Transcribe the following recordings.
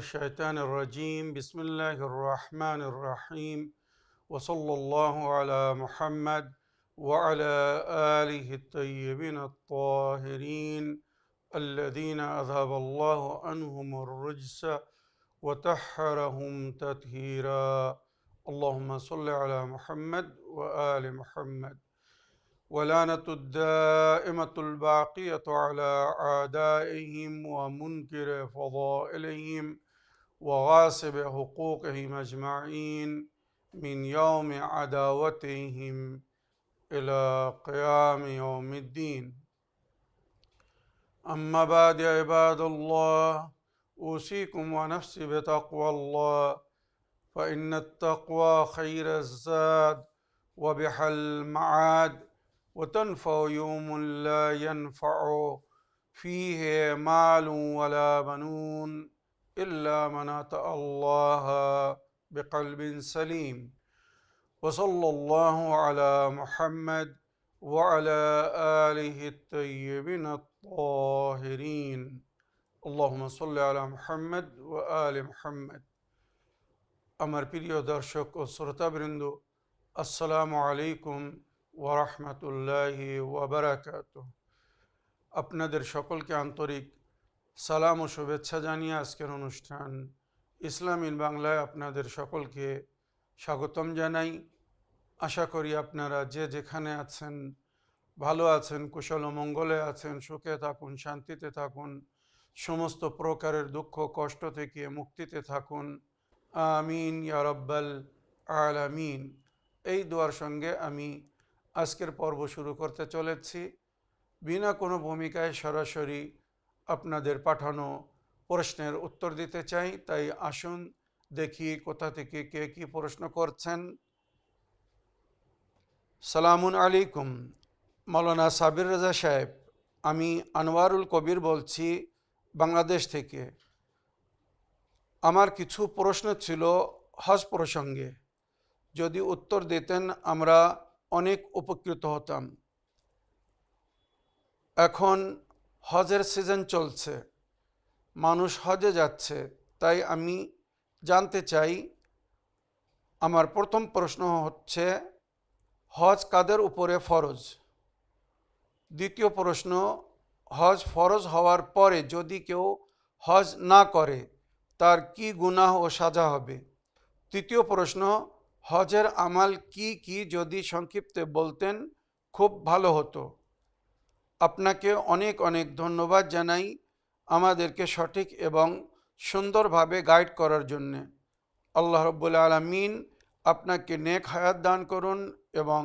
الشيطان الرجيم بسم الله الرحمن الرحيم وصلى الله على محمد وعلى آله الطيبين الطاهرين الذين أذهب الله عنهم الرجس وطهرهم تطهيرا اللهم صل على محمد وآل محمد ولعنة الدائمة الباقية على أعدائهم ومنكر فضائلهم وغاصب حقوقهم أجمعين من يوم عداوتهم إلى قيام يوم الدين أما بعد يا عباد الله أوصيكم ونفسي بتقوى الله فإن التقوى خير الزاد وبح المعاد وتنفع يوم لا ينفع فيه مال ولا بنون إلا من أتى الله بقلب سليم وصلى الله على محمد وعلى آله الطيبين الطاهرين اللهم صل على محمد وآل محمد আমার প্রিয় দর্শক ও শ্রোতাবৃন্দ আসসালামু আলাইকুম ওয়া রাহমাতুল্লাহি ওয়া বারাকাতুহু। আপনাদের সকলকে আন্তরিক সালাম ও শুভেচ্ছা জানিয়ে আজকের অনুষ্ঠান ইসলাম ইন বাংলায় আপনাদের সকলকে স্বাগতম জানাই। আশা করি আপনারা যে যেখানে আছেন ভালো আছেন, কুশল ও মঙ্গলে আছেন, সুখে থাকুন, শান্তিতে থাকুন, সমস্ত প্রকারের দুঃখ কষ্ট থেকে মুক্তিতে থাকুন। আমিন ইয়া রাব্বাল আলামিন। এই দোয়ার সঙ্গে আমি আজকের পর্ব শুরু করতে চলেছি। বিনা কোনো ভূমিকায় সরাসরি আপনাদের পাঠানো প্রশ্নের উত্তর দিতে চাই। তাই আসুন দেখি কোথা থেকে কে কি প্রশ্ন করছেন। সালামুন আলাইকুম মাওলানা সাবির রাজা সাহেব, আমি আনোয়ারুল কবির বলছি বাংলাদেশ থেকে। আমার কিছু প্রশ্ন ছিল হজ প্রসঙ্গে, যদি উত্তর দিতেন আমরা অনেক উপকৃত হতাম। এখন হজের সিজন চলছে, মানুষ হজে যাচ্ছে, তাই আমি জানতে চাই, আমার প্রথম প্রশ্ন হচ্ছে হজ কাদের উপরে ফরজ? দ্বিতীয় প্রশ্ন, হজ ফরজ হওয়ার পরে যদি কেউ হজ না করে তার কি গুনাহ ও সাজা হবে? তৃতীয় প্রশ্ন, হজের আমাল কি কি যদি সংক্ষিপ্তে বলতেন খুব ভালো হতো। আপনাকে অনেক অনেক ধন্যবাদ জানাই আমাদেরকে সঠিক এবং সুন্দরভাবে গাইড করার জন্যে। আল্লাহ রাব্বুল আলামিন আপনাকে নেক হায়াত দান করুন এবং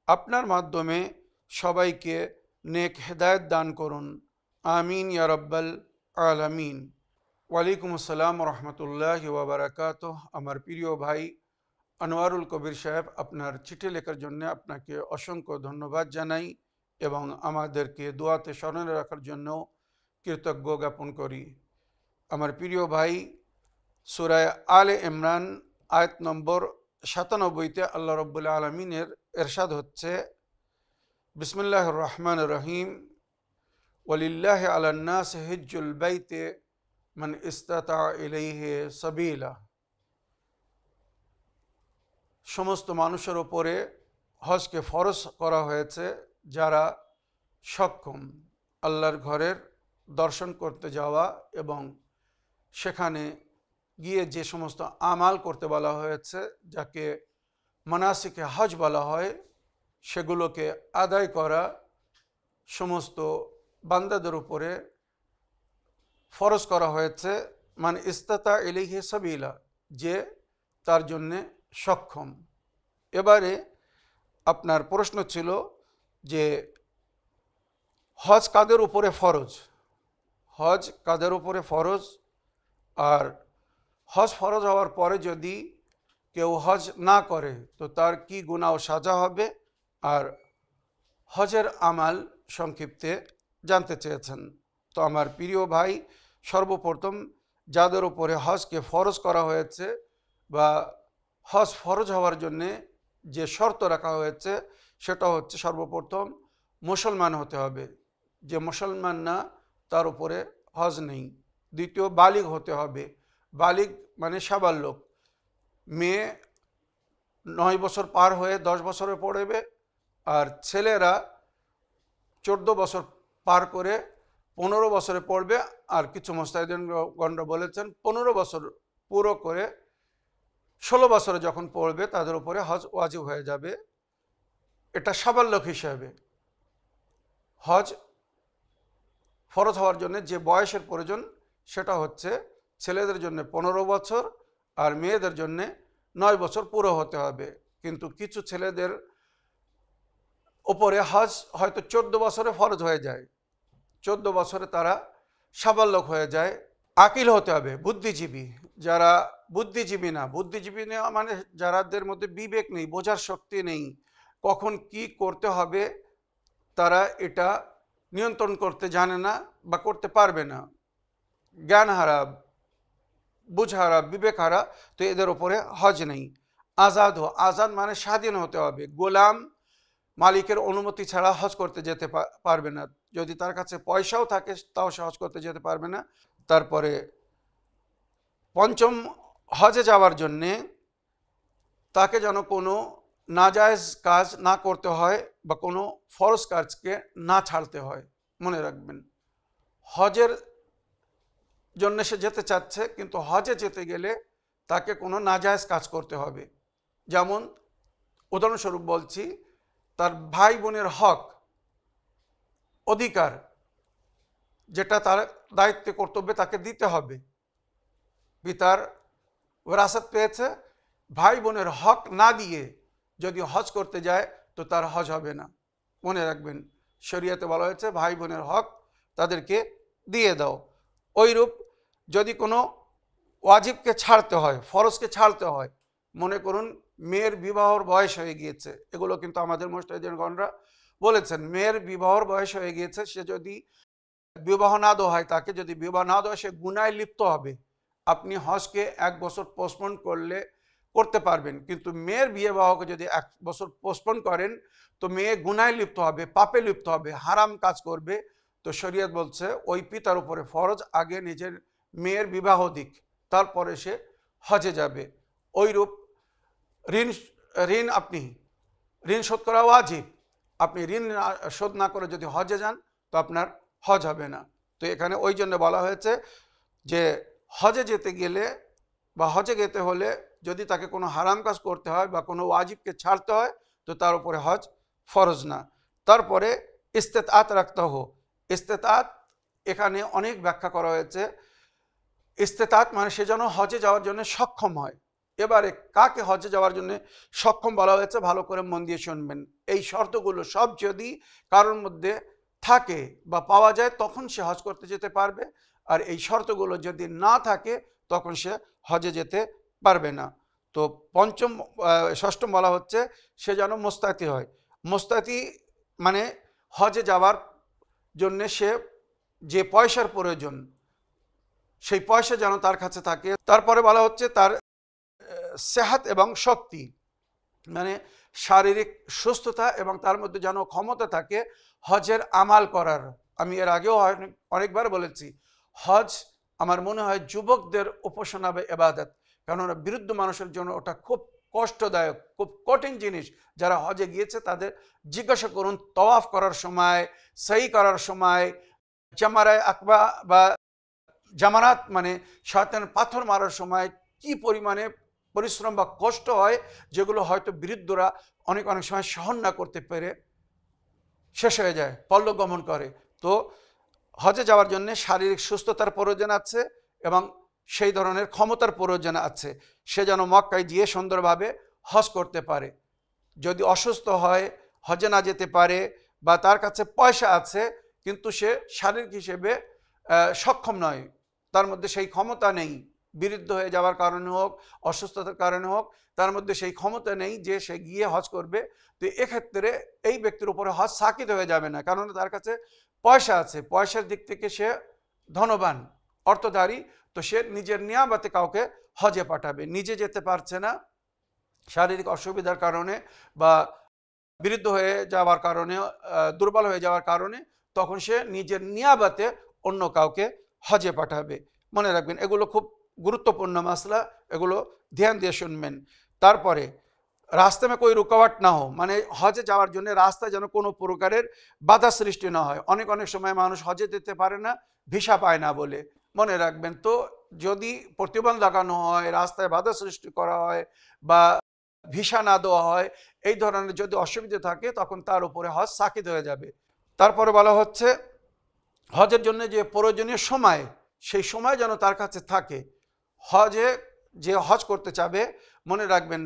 আপনার মাধ্যমে সবাইকে নেক হেদায়েত দান করুন। আমিন ইয়া রাব্বাল আলামিন। ওয়ালাইকুম আসসালাম রহমতুল্লাহি ওয়া বারাকাতুহু। আমার প্রিয় ভাই আনোয়ারুল কবির সাহেব, আপনার চিঠি লেখার জন্য আপনাকে অসংখ্য ধন্যবাদ জানাই এবং আমাদেরকে দোয়াতে স্মরণে রাখার জন্য কৃতজ্ঞ জ্ঞাপন করি। আমার প্রিয় ভাই, সূরা আলে ইমরান আয়াত নম্বর ৯৭-তে আল্লাহ রাব্বুল আলামিনের ইরশাদ হচ্ছে, বিসমিল্লাহির রহমানির রহিম, ওয়ালিল্লাহি আলান নাসি হিজ্জুল বাইতি মান ইসতাতা ইলাইহি সাবিলা। সমস্ত মানুষের ওপরে হজকে ফরজ করা হয়েছে যারা সক্ষম আল্লাহর ঘরের দর্শন করতে যাওয়া এবং সেখানে গিয়ে যে সমস্ত আমাল করতে বলা হয়েছে, যাকে মানাসিকে হজ বলা হয়, সেগুলোকে আদায় করা সমস্ত বান্দাদের উপরে ফরজ করা হয়েছে। মান ইস্তাতা ইলাইহি সাবিলা, যে তার জন্যে সক্ষম। এবারে আপনার প্রশ্ন ছিল যে হজ কাদের উপরে ফরজ? হজ কাদের উপরে ফরজ, আর হজ ফরজ হওয়ার পরে যদি কেউ হজ না করে তো তার কি গুনাহ ও সাজা হবে, আর হজের আমাল সংক্ষিপ্তে জানতে চেয়েছেন। তো আমার প্রিয় ভাই, সর্বপ্রথম যাদের উপরে হজকে ফরজ করা হয়েছে বা হজ ফরজ হওয়ার জন্যে যে শর্ত রাখা হয়েছে সেটা হচ্ছে সর্বপ্রথম মুসলমান হতে হবে। যে মুসলমান না তার উপরে হজ নেই। দ্বিতীয়, বালিগ হতে হবে। বালিগ মানে সাবালক, মেয়ে 9 বছর পার হয়ে 10 বছরে পড়বে, আর ছেলেরা 14 বছর পার করে 15 বছরে পড়বে। আর কিছু মুস্তাহিদিনগণরা বলেছেন 15 বছর পুরো করে 16 বছরে যখন পড়বে তাদের উপরে হজ ওয়াজিব হয়ে যাবে। এটা সাবালক হিসাবে। হজ ফরজ হওয়ার জন্য যে বয়সের প্রয়োজন সেটা হচ্ছে ছেলেদের জন্য 15 বছর আর মেয়েদের জন্য 9 বছর পুরো হতে হবে। কিন্তু কিছু ছেলেদের ওপরে হজ হয়তো 14 বছরে ফরজ হয়ে যায়, 14 বছরে তারা সাবালক হয়ে যায়। আকিল হতে হবে, বুদ্ধিজীবী। যারা বুদ্ধিজীবী না, বুদ্ধিজীবী না মানে যারাদের মধ্যে বিবেক নেই, বোঝার শক্তি নেই, কখন কি করতে হবে তারা এটা নিয়ন্ত্রণ করতে জানে না বা করতে পারবে না, জ্ঞান হারা, বুঝ হারা, বিবেক হারা, তো এদের ওপরে হজ নেই। আজাদ আজাদ মানে স্বাধীন হতে হবে, গোলাম মালিকের অনুমতি ছাড়া হজ করতে যেতে পারবে না। যদি তার কাছে পয়সাও থাকে তাও সে হজ করতে যেতে পারবে না। তারপরে পঞ্চম, হজে যাওয়ার জন্যে তাকে যেন কোনো নাজায়েজ কাজ না করতে হয় বা কোনো ফরজ কাজকে না ছাড়তে হয়। মনে রাখবেন, হজের জন্য সে যেতে চাচ্ছে, কিন্তু হজে যেতে গেলে তাকে কোনো নাজায়েজ কাজ করতে হবে। যেমন উদাহরণস্বরূপ বলছি, তার ভাই বোনের হক, অধিকার, যেটা তার দায়িত্বে কর্তব্যে তাকে দিতে হবে। পিতার ওরাসাত পেয়েছে, ভাই বোনের হক না দিয়ে যদি হজ করতে যায় তো তার হজ হবে না। মনে রাখবেন, শরীয়তে বলা হয়েছে ভাই বোনের হক তাদেরকে দিয়ে দাও। ওইরূপ যদি কোনো ওয়াজিবকে ছাড়তে হয়, ফরজকে ছাড়তে হয়, মনে করুন মেয়ের বিবাহর বয়স হয়ে গিয়েছে, এগুলো কিন্তু আমাদের মুস্তাহিদিনগণরা বলেছেন, মেয়ের বিবাহর বয়স হয়ে গিয়েছে, সে যদি বিবাহ না দেওয়া হয়, তাকে যদি বিবাহ না দেওয়া, সে গুনায় লিপ্ত হবে। আপনি হজকে 1 বছর পোস্টপোন করতে পারবেন, কিন্তু মেয়ের বিবাহকে যদি 1 বছর পোস্টপোন করেন তো মেয়ে গুনায় লিপ্ত হবে, পাপে লিপ্ত হবে, হারাম কাজ করবে। তো শরীয়ত বলছে ওই পিতার উপরে ফরজ আগে নিজের মেয়ের বিবাহ দিক, তারপরে সে হজে যাবে। ওইরূপ ঋণ ঋণ আপনি ঋণ শোধ করা ওয়াজিব, আপনি ঋণ শোধ না করে যদি হজে যান তো আপনার হজ হবে না। তো এখানে ওই জন্য বলা হয়েছে যে হজে যেতে গেলে বা হজে যেতে হলে যদি তাকে কোনো হারাম কাজ করতে হয় বা কোনো ওয়াজিবকে ছাড়তে হয় তো তার উপরে হজ ফরজ না। তারপরে ইস্তেতাত রাখতে হো। ইস্তেতাত এখানে অনেক ব্যাখ্যা করা হয়েছে। ইস্তেতাত মানে সে যেন হজে যাওয়ার জন্য সক্ষম হয়। এবারে কাকে হজে যাওয়ার জন্য সক্ষম বলা হয়েছে, ভালো করে মন দিয়ে শুনবেন। এই শর্তগুলো সব যদি কারোর মধ্যে থাকে বা পাওয়া যায় তখন সে হজ করতে যেতে পারবে, আর এই শর্তগুলো যদি না থাকে তখন সে হজে যেতে পারবে না। তো ষষ্ঠম বলা হচ্ছে সে যেন মুস্তাতি হয়। মুস্তাতি মানে হজে যাওয়ার জন্যে সে যে পয়সার প্রয়োজন সেই পয়সা যেন তার কাছে থাকে। তারপরে বলা হচ্ছে তার সেহাত এবং শক্তি, মানে শারীরিক সুস্থতা এবং তার মধ্যে যেন ক্ষমতা থাকে হজের আমাল করার। আমি এর আগেও অনেকবার বলেছি, হজ আমার মনে হয় যুবকদের উপাসনা বা ইবাদত, কেননা বিরুদ্ধ মানুষের জন্য ওটা খুব কষ্টদায়ক, খুব কঠিন জিনিস। যারা হজে গিয়েছে তাদের জিজ্ঞাসা করুন, তওয়াফ করার সময়, সই করার সময়, জামারায় আকবা বা জামারাত মানে শয়তানের পাথর মারার সময় কি পরিমাণে পরিশ্রম বা কষ্ট হয়, যেগুলো হয়তো বিরুদ্ধরা অনেক সময় সহন না করতে পেরে শেষ হয়ে যায়, পল্লগমন করে। তো হজে যাওয়ার জন্য শারীরিক সুস্থতার প্রয়োজন আছে এবং সেই ধরনের ক্ষমতার প্রয়োজন আছে, সে যেন মক্কায় গিয়ে সুন্দরভাবে হজ করতে পারে। যদি অসুস্থ হয়, হজে না যেতে পারে, বা তার কাছে পয়সা আছে কিন্তু সে শারীরিক হিসেবে সক্ষম নয়, তার মধ্যে সেই ক্ষমতা নেই, বিরুদ্ধ হয়ে যাওয়ার কারণে হোক, অসুস্থতার কারণে হোক, তার মধ্যে সেই ক্ষমতা নেই যে সে গিয়ে হজ করবে, তো এক্ষেত্রে এই ব্যক্তির উপরে হজ সাকিত হয়ে যাবে না, কারণ তার কাছে পয়সা আছে, পয়সার দিক থেকে সে ধনবান, অর্থধারী। তো সে নিজের নিয়ামতে কাউকে হজে পাঠাবে, নিজে যেতে পারছে না শারীরিক অসুবিধার কারণে বা বিরুদ্ধ হয়ে যাওয়ার কারণে, দুর্বল হয়ে যাওয়ার কারণে, তখন সে নিজের নিয়ামতে অন্য কাউকে হজে পাঠাবে। মনে রাখবেন, এগুলো খুব गुरुत्वपूर्ण मसला, एगुलो ध्यान दिए शुनबेन। तारपरे रास्ते में कोई रुकावट ना हो, माने हजे जाওয়ার জন্য রাস্তায় যেন কোনো প্রকারের বাধা সৃষ্টি না হয়। অনেক অনেক সময় মানুষ হজে যেতে পারে না ভিসা পায় না বলে, মনে রাখবেন। তো যদি প্রতিবন্ধ লাগানো হয়, রাস্তায় বাধা সৃষ্টি করা হয় বা ভিসা না দেওয়া হয়, এই ধরনের যদি অসুবিধা থাকে তখন তার উপরে হজ সাকিত হয়ে যাবে। তারপরে বলা হচ্ছে হজের জন্য যে প্রয়োজনীয় সময়, সেই সময় যেন তার কাছে থাকে। হজে যে হজ করতে চাবে, মনে রাখবেন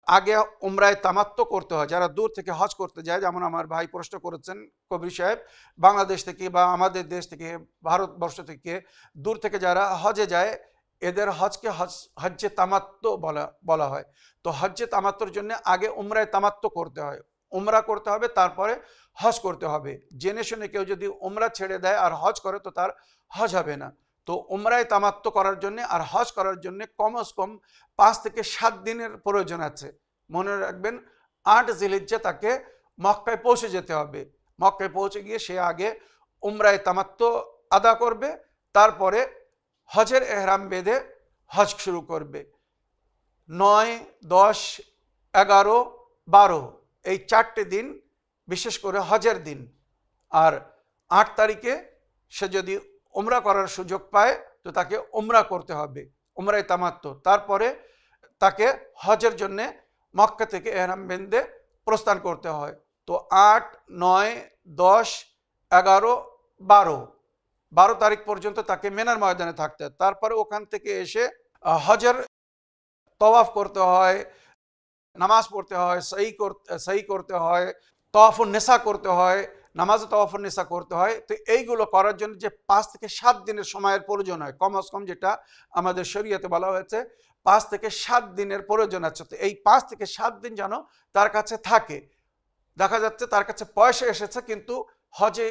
আগে উমরায় তামাত্তো করতে হয়। যারা দূর থেকে হজ করতে যায়, যেমন আমার ভাই প্রশ্ন করেছেন কবির সাহেব, বাংলাদেশ থেকে বা আমাদের দেশ থেকে, ভারতবর্ষ থেকে দূর থেকে যারা হজে যায়, এদের হজকে হজ্জে তামাত্তো বলা হয়। তো হজ্জে তামাত্তোর জন্য আগে উমরায় তামাত্তো করতে হয়, উমরা করতে হবে, তারপরে হজ করতে হবে। জেনে শুনে কেউ যদি উমরা ছেড়ে দেয় আর হজ করে তো তার হজ হবে না। তো উমরায় তামাত্তো করার জন্য আর হজ করার জন্য কমস কম 5 থেকে 7 দিনের প্রয়োজন আছে। মনে রাখবেন 8 জিলহিজ্জা তাকে মক্কায় পৌঁছে যেতে হবে। মক্কায় পৌঁছে গিয়ে সে আগে উমরায় তামাত্তো আদা করবে, তারপরে হজের এহরাম বেঁধে হজ শুরু করবে। 9, 10, 11, 12 এই 4টে দিন বিশেষ করে হজের দিন। আর 8 তারিখে সে যদি উমরা করার সুযোগ পায় তো তাকে উমরা করতে হবে, উমরায় তামাত্তো। তারপরে তাকে হজের জন্য মক্কা থেকে এহরাম বেঁধে প্রস্থান করতে হয়। তো 8, 9, 10, 11, 12 তারিখ পর্যন্ত তাকে মিনার ময়দানে থাকতে হয়। তারপরে ওখান থেকে এসে হজের তওয়াফ করতে হয়, নামাজ পড়তে হয়, সহি করতে হয়, তওয়াফুন নেসা করতে হয়, নামাজে তওয়াফুন নেসা করতে হয়। তো এইগুলো করার জন্য যে 5 থেকে 7 দিনের সময়ের প্রয়োজন হয়, কমস কম যেটা আমাদের শরীয়তে বলা হয়েছে 5 থেকে 7 দিনের প্রয়োজন আছে। তো এই 5 থেকে 7 দিন যেন তার কাছে থাকে। দেখা যাচ্ছে তার কাছে পয়সা এসেছে কিন্তু হজে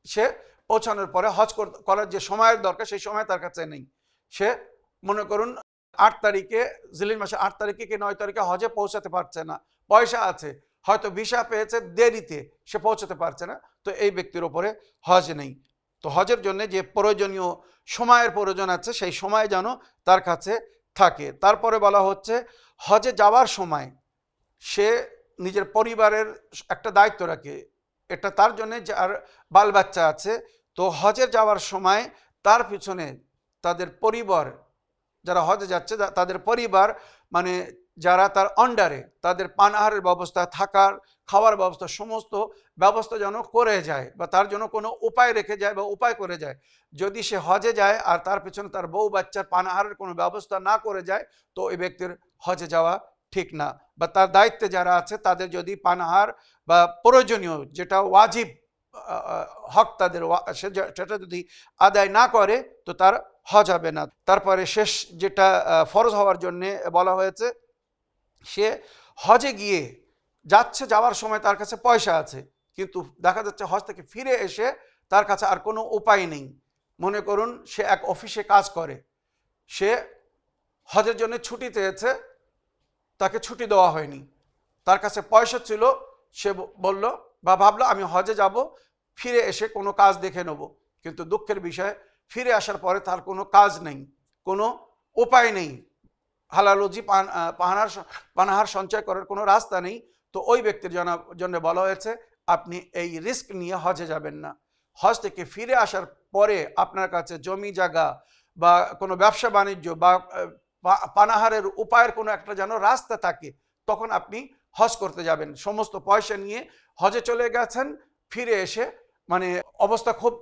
সে পৌঁছানোর পরে হজ করার যে সময়ের দরকার সেই সময় তার কাছে নেই। সে মনে করুন 8 তারিখে, জিলহিজ মাসে 8 তারিখে কি 9 তারিখে হজে পৌঁছাতে পারছে না, পয়সা আছে, হয়তো ভিসা পেয়েছে দেরিতে, সে পৌঁছাতে পারছে না, তো এই ব্যক্তির উপরে হজ নেই। তো হজের জন্য যে প্রয়োজনীয় সময়ের প্রয়োজন আছে সেই সময় যেন তার কাছে থাকে। তারপরে বলা হচ্ছে হজে যাওয়ার সময় সে নিজের পরিবারের একটা দায়িত্ব রাখে, এটা তার জন্য যার বাল বাচ্চা আছে। তো হজে যাওয়ার সময় তার পিছনে তাদের পরিবার, যারা হজে যাচ্ছে তাদের পরিবার, মানে যারা তার আন্ডারে, তাদের পানাহারের ব্যবস্থা, থাকার খাওয়ার ব্যবস্থা, সমস্ত ব্যবস্থা যেন করে যায় বা তার জন্য কোনো উপায় রেখে যায় বা উপায় করে যায়। যদি সে হজে যায় আর তার পিছনে তার বউ বাচ্চার পানাহারের কোনো ব্যবস্থা না করে যায় তো ওই ব্যক্তির হজে যাওয়া ঠিক না। বা তার দায়িত্বে যারা আছে তাদের যদি পানাহার বা প্রয়োজনীয় যেটা ওয়াজিব হক তাদের সেটা যদি আদায় না করে তো তার হজ হবে না। তারপরে শেষ যেটা ফরজ হওয়ার জন্যে বলা হয়েছে, সে হজে গিয়ে যাওয়ার সময় তার কাছে পয়সা আছে কিন্তু দেখা যাচ্ছে হজ থেকে ফিরে এসে তার কাছে আর কোনো উপায় নেই। মনে করুন সে এক অফিসে কাজ করে, সে হজের জন্য ছুটি চেয়েছে, তাকে ছুটি দেওয়া হয়নি, তার কাছে পয়সা ছিল, সে বলল বা ভাবলো আমি হজে যাব, ফিরে এসে কোনো কাজ দেখে নেব। কিন্তু দুঃখের বিষয় ফিরে আসার পরে তার কোনো কাজ নেই, কোনো উপায় নেই, হালাল রুজি পানাহার সঞ্চয় করার কোনো রাস্তা নেই। তো ওই ব্যক্তির জন্য বলা হয়েছে আপনি এই রিস্ক নিয়ে হজে যাবেন না। হজ থেকে ফিরে আসার পরে আপনার কাছে জমি জায়গা বা কোনো ব্যবসা বাণিজ্য বা পানাহারের উপায়ের কোনো একটা যেন রাস্তা থাকে, তখন আপনি হজ করতে যাবেন। সমস্ত পয়সা নিয়ে হজে চলে গেছেন, ফিরে এসে মানে অবস্থা খুব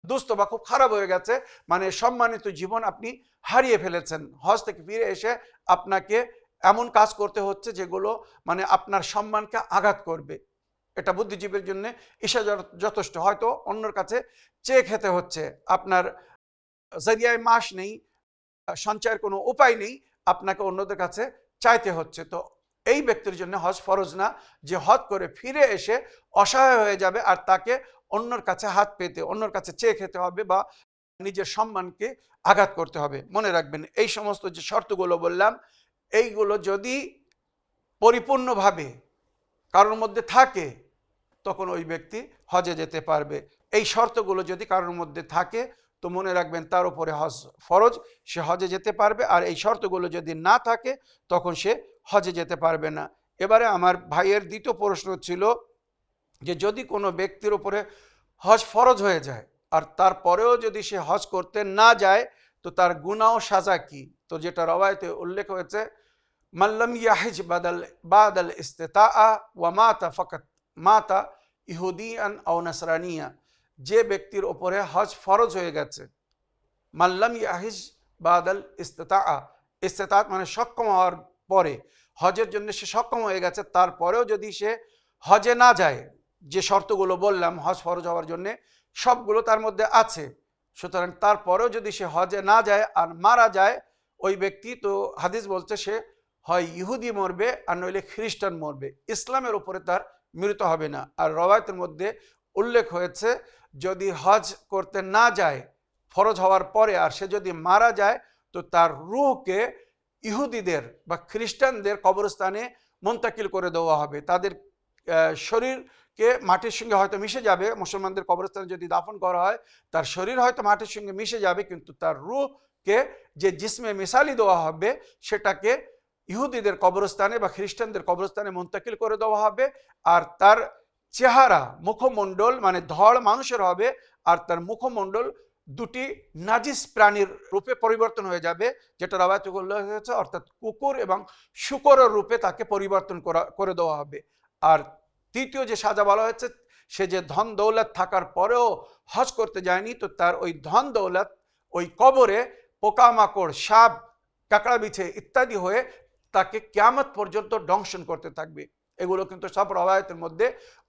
দুস্থ বা খুব খারাপ হয়ে গেছে, মানে সম্মানিত জীবন আপনি হারিয়ে ফেলেছেন। হজ থেকে ফিরে এসে আপনাকে এমন কাজ করতে হচ্ছে যেগুলো মানে আপনার সম্মানকে আঘাত করবে। এটা বুদ্ধিজীবীর জন্য ঈশা যথেষ্ট। হয়তো অন্যর কাছে চেয়ে খেতে হচ্ছে, আপনার জরিয়ায় মাস নেই, সঞ্চয়ের কোনো উপায় নেই, আপনাকে অন্যদের কাছে চাইতে হচ্ছে। তো এই ব্যক্তির জন্য হজ ফরজ না, যে হজ করে ফিরে এসে অসহায় হয়ে যাবে আর তাকে অন্যর কাছে হাত পেতে, অন্যর কাছে চেয়ে খেতে হবে বা নিজের সম্মানকে আঘাত করতে হবে। মনে রাখবেন এই সমস্ত যে শর্তগুলো বললাম, এইগুলো যদি পরিপূর্ণভাবে কারোর মধ্যে থাকে তখন ওই ব্যক্তি হজে যেতে পারবে। এই শর্তগুলো যদি কারোর মধ্যে থাকে তো মনে রাখবেন তার উপরে হজ ফরজ, সে হজে যেতে পারবে। আর এই শর্তগুলো যদি না থাকে তখন সে হজে যেতে পারবে না। এবারে আমার ভাইয়ের দ্বিতীয় প্রশ্ন ছিল যে যদি কোনো ব্যক্তির উপরে হজ ফরজ হয়ে যায় আর তারপরেও যদি সে হজ করতে না যায় তো তার গুনাহ সাজা কি। তো যেটা রওয়ায়েতে উল্লেখ হয়েছে, মাল্লাম ইয়াহিজ বাদাল ইস্তিতাআ ওয়া মাতা ফাকাত মাতা ইহুদিয়ান আও নাসরানিয়া, যে ব্যক্তির উপরে হজ ফরজ হয়ে গেছে, মাল্লাম ইয়াহিজ বাদাল ইস্তিতাআ, ইস্তিতাআত মানে সক্ষম হওয়ার পরে, হজের জন্য সে সক্ষম হয়ে গেছে, তারপরেও যদি সে হজে না যায়, যে শর্তগুলো বললাম হজ ফরজ হওয়ার জন্য সবগুলো তার মধ্যে আছে, সুতরাং তারপরেও যদি সে হজে না যায় আর মারা যায় ওই ব্যক্তি, তো হাদিস বলছে সে হয় ইহুদি মরবে আর নইলে খ্রিস্টান মরবে, ইসলামের উপরে তার মৃত হবে না। আর রওয়ায়াতের মধ্যে উল্লেখ হয়েছে যদি হজ করতে না যায় ফরজ হওয়ার পরে আর সে যদি মারা যায় তো তার রূহকে ইহুদিদের বা খ্রিস্টানদের কবরস্থানে মুন্তাকিল করে দেওয়া হবে। তাদের শরীরকে মাটির সঙ্গে হয়তো মিশে যাবে, মুসলমানদের কবরস্থানে যদি দাফন করা হয় তার শরীর হয়তো মাটির সঙ্গে মিশে যাবে, কিন্তু তার রূহকে যে জিসমে মিসালি দেওয়া হবে সেটাকে ইহুদিদের কবরস্থানে বা খ্রিস্টানদের কবরস্থানে মুন্তাকিল করে দেওয়া হবে। আর তার চেহারা মুখমণ্ডল মানে ধড় মানুষের হবে আর তার মুখমণ্ডল দুটি নাজিস প্রাণীর রূপে পরিবর্তন হয়ে যাবে, যেটা রওয়ায়াতে উল্লেখ হয়েছে, অর্থাৎ কুকুর এবং শূকরের রূপে তাকে পরিবর্তন করে দেওয়া হবে। আর তৃতীয় যে সাজা বলা হয়েছে, সে যে ধন দৌলত থাকার পরেও হজ করতে যায়নি, তো তার ওই ধন দৌলত ওই কবরে পোকামাকড়, সাপ, কাঁকড়া বিছে ইত্যাদি হয়ে তাকে কিয়ামত পর্যন্ত দংশন করতে থাকবে। এগুলো কিন্তু সব রওয়ায়াতের মধ্যে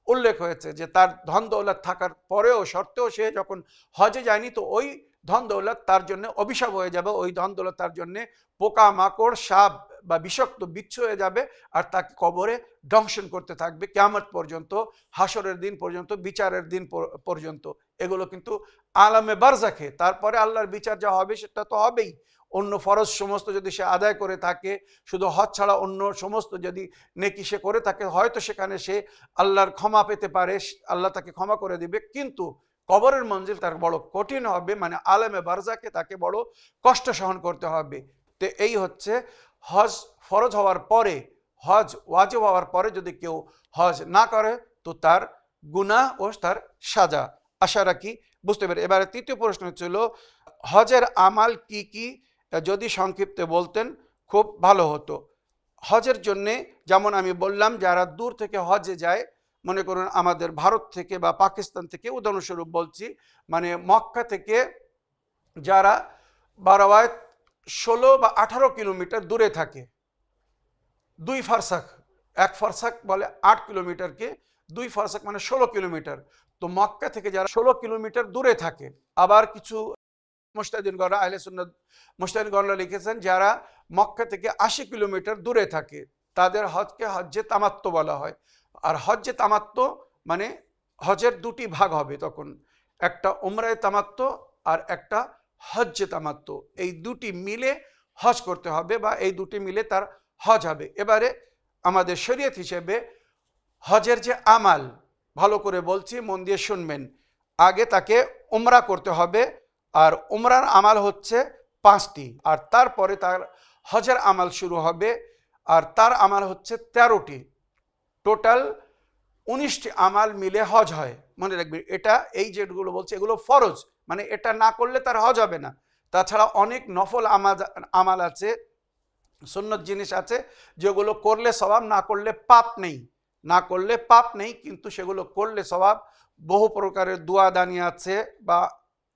উল্লেখ হয়েছে যে তার ধন দৌলত থাকার পরেও সত্ত্বেও সে যখন হজে যায়নি তো ওই ধন দৌলত তার জন্য অভিশাপ হয়ে যাবে, ওই ধন দৌলত তার জন্য পোকামাকড়, সাপ বা বিষাক্ত বিচ্ছু হয়ে যাবে আর তাকে কবরে দংশন করতে থাকবে কিয়ামত পর্যন্ত, হাসরের দিন পর্যন্ত, বিচারের দিন পর্যন্ত। এগুলো কিন্তু আলামে বারজাখে, তারপরে আল্লাহর বিচার যা হবে সেটা তো হবেই। অন্য ফরজ সমস্ত যদি সে আদায় করে থাকে, শুধু হজ ছাড়া অন্য সমস্ত যদি নেকি সে করে থাকে, হয়তো সেখানে সে আল্লাহর ক্ষমা পেতে পারে, আল্লাহ তাকে ক্ষমা করে দিবে, কিন্তু কবরের মঞ্জিল তার বড় কঠিন হবে, মানে আলেমে বারজাকে তাকে বড় কষ্ট সহন করতে হবে। তো এই হচ্ছে হজ ফরজ হওয়ার পরে, হজ ওয়াজিব হওয়ার পরে যদি কেউ হজ না করে তো তার গুনাহ ও তার সাজা। আশা রাখি বুঝতে পারি। এবারে তৃতীয় প্রশ্ন ছিল হজের আমাল কি কি, যদি সংক্ষিপ্তে বলতেন খুব ভালো হতো। হজের জন্যে যেমন আমি বললাম, যারা দূর থেকে হজে যায়, মনে করুন আমাদের ভারত থেকে বা পাকিস্তান থেকে, উদাহরণস্বরূপ বলছি, মানে মক্কা থেকে যারা বারাওয়াত 16 বা 18 কিলোমিটার দূরে থাকে, 2 ফারসাক, 1 ফারসাক বলে 8 কিলোমিটারকে 2 ফারসাক মানে 16 কিলোমিটার, তো মক্কা থেকে যারা 16 কিলোমিটার দূরে থাকে, আবার কিছু মুস্তাহিদিনগণরা, আহলে সুন্নাত মুস্তাহিদিনগণরা লিখেছেন যারা মক্কা থেকে 80 কিলোমিটার দূরে থাকে তাদের হজকে হজ্জে তামাত্তু বলা হয়। আর হজ্জে তামাত্তু মানে হজের দুটি ভাগ হবে তখন, একটা উমরায়ে তামাত্তু আর একটা হজ্জে তামাত্তু, এই দুটি মিলে হজ করতে হবে বা এই দুটি মিলে তার হজ হবে। এবারে আমাদের শরীয়ত হিসেবে হজের যে আমাল, ভালো করে বলছি, মন দিয়ে শুনবেন, আগে তাকে উমরা করতে হবে, আর উমরার আমাল হচ্ছে 5টি, আর তারপরে তার হজের আমাল শুরু হবে, আর তার আমাল হচ্ছে 13টি, টোটাল 19টি আমাল মিলে হজ হয়। মনে রাখবেন, এটা এই যেগুলো বলছে এগুলো ফরজ, মানে এটা না করলে তার হজ হবে না। তাছাড়া অনেক নফল আমাল আছে, সুন্নত জিনিস আছে যেগুলো করলে সওয়াব, না করলে পাপ নেই, না করলে পাপ নেই, কিন্তু সেগুলো করলে সওয়াব। বহু প্রকারের দোয়া দানি আছে বা